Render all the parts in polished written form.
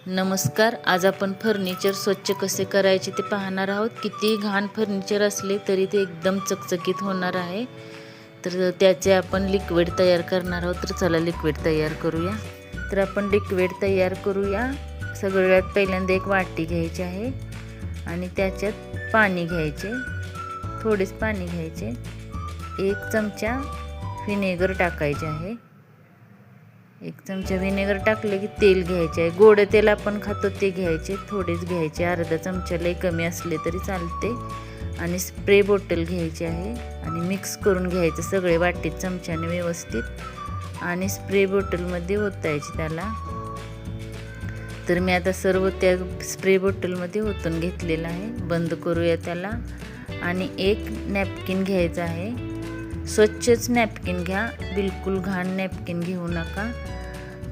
नमस्कार. आज आपण फर्निचर स्वच्छ कसे करायचे ते पाहणार आहोत. किती घाण फर्निचर असले तरी ते एकदम चकचकीत होणार आहे. तर त्याचे आपण लिक्विड तयार करणार आहोत. तर चला लिक्विड तयार करूया. तर आपण लिक्विड तयार करूया. सगळ्यात पहिल्यांदा एक वाटी घ्यायची आहे आणि त्याच्यात पाणी घ्यायचे, थोडेच पाणी घ्यायचे. 1 चमचा व्हिनेगर टाकायचे आहे. 1 चमचा व्हिनेगर टाकले की तेल घ्यायचे आहे. गोड तेल आपण खातो ते घ्यायचे, थोडेच घ्यायचे. अर्धा चमचालाही कमी असले तरी चालते. आणि स्प्रे बॉटल घ्यायची आहे आणि मिक्स करून घ्यायचं सगळे वाटीत चमच्याने व्यवस्थित आणि स्प्रे बॉटलमध्ये ओतायची त्याला. तर मी आता सर्व त्या स्प्रे बॉटलमध्ये ओतून घेतलेलं आहे. बंद करूया त्याला. आणि एक नॅपकिन घ्यायचं आहे. स्वच्छच नॅपकिन घ्या, बिलकुल घाण नॅपकिन घेऊ नका.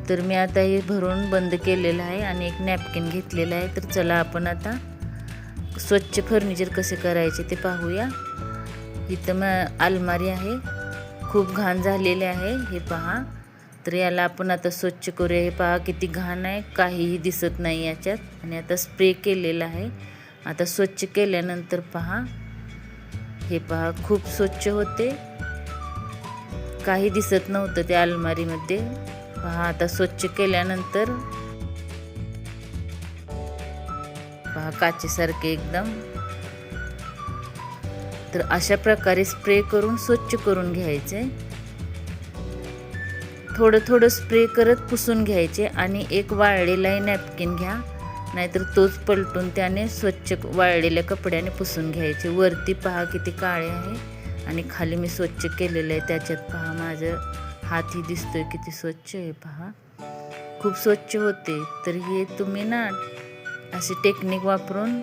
तर मी आता हे भरून बंद केलेलं आहे आणि एक नॅपकिन घेतलेलं आहे. तर चला आपण आता स्वच्छ फर्निचर कसे करायचे ते पाहूया. इथं अलमारी आहे, खूप घाण झालेले आहे, हे पहा. तर याला आपण आता स्वच्छ करूया. हे पहा किती घाण आहे, काहीही दिसत नाही याच्यात. आणि आता स्प्रे केलेला आहे. आता स्वच्छ केल्यानंतर पहा, हे पहा खूप स्वच्छ होते. काही दिसत नव्हतं त्या अलमारीमध्ये. पहा आता स्वच्छ केल्यानंतर पहा काचेसारखे एकदम. तर अशा प्रकारे स्प्रे करून स्वच्छ करून घ्यायचे. थोडं थोडं स्प्रे करत पुसून घ्यायचे. आणि एक वाळलेला नॅपकिन घ्या, नाहीतर तोच पलटून त्याने स्वच्छ वाळलेल्या कपड्याने पुसून घ्यायचे. वरती पहा किती काळे आहे आणि खाली मी स्वच्छ केलेलं आहे. त्याच्यात पहा माझं हातही दिसतोय किती स्वच्छ आहे. पहा खूप स्वच्छ होते. तर हे तुम्ही ना अशी टेक्निक वापरून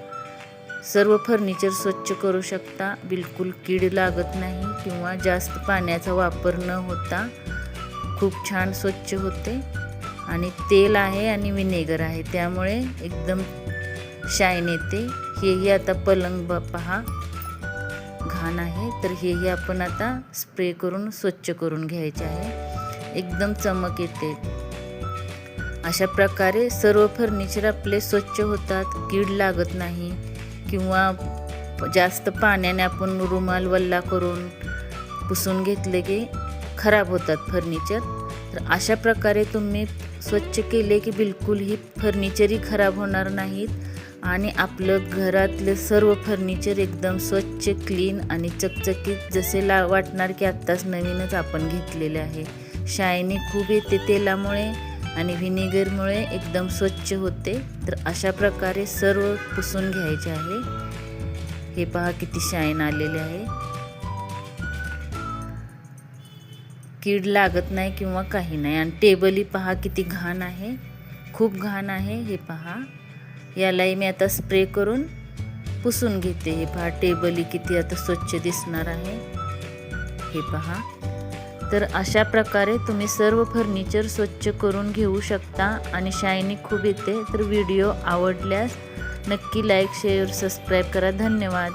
सर्व फर्निचर स्वच्छ करू शकता. बिलकुल कीड लागत नाही किंवा जास्त पाण्याचा वापर न होता खूप छान स्वच्छ होते. आणि तेल आहे आणि व्हिनेगर आहे त्यामुळे एकदम शाईन येते. हेही आता पलंग पहा घाण आहे, तर हेही आपण आता स्प्रे करून स्वच्छ करून घ्यायचे आहे. एकदम चमक येते. अशा प्रकारे सर्व फर्निचर आपले स्वच्छ होतात, कीड लागत नाही किंवा जास्त पाण्याने आपण रुमाल वल्ला करून पुसून घेतले की खराब होतात फर्निचर. तर अशा प्रकारे तुम्ही स्वच्छ केले की बिलकुल ही फर्निचरही खराब होणार नाहीत आणि आपलं घरातले सर्व फर्निचर एकदम स्वच्छ, क्लीन आणि चकचकीत जसे वाटणार की आत्ताच नवीनच आपण घेतलेले आहे. शायनी खूप येते तेलामुळे आणि व्हिनेगरमुळे एकदम स्वच्छ होते. तर अशा प्रकारे सर्व पुसून घ्यायचे आहे. हे पहा किती शाईन आलेले आहे, कीड लागत नाही किंवा काही नाही. आणि टेबलही पहा किती घाण आहे, खूप घाण आहे. हे पहा, यालाही मी आता स्प्रे करून पुसून घेते. हे पहा टेबलही किती आता स्वच्छ दिसणार आहे. हे पहा. तर अशा प्रकारे तुम्ही सर्व फर्निचर स्वच्छ करून घेऊ शकता आणि शायनी खूप येते. तर व्हिडिओ आवडल्यास नक्की लाईक, शेअर, सबस्क्राईब करा. धन्यवाद.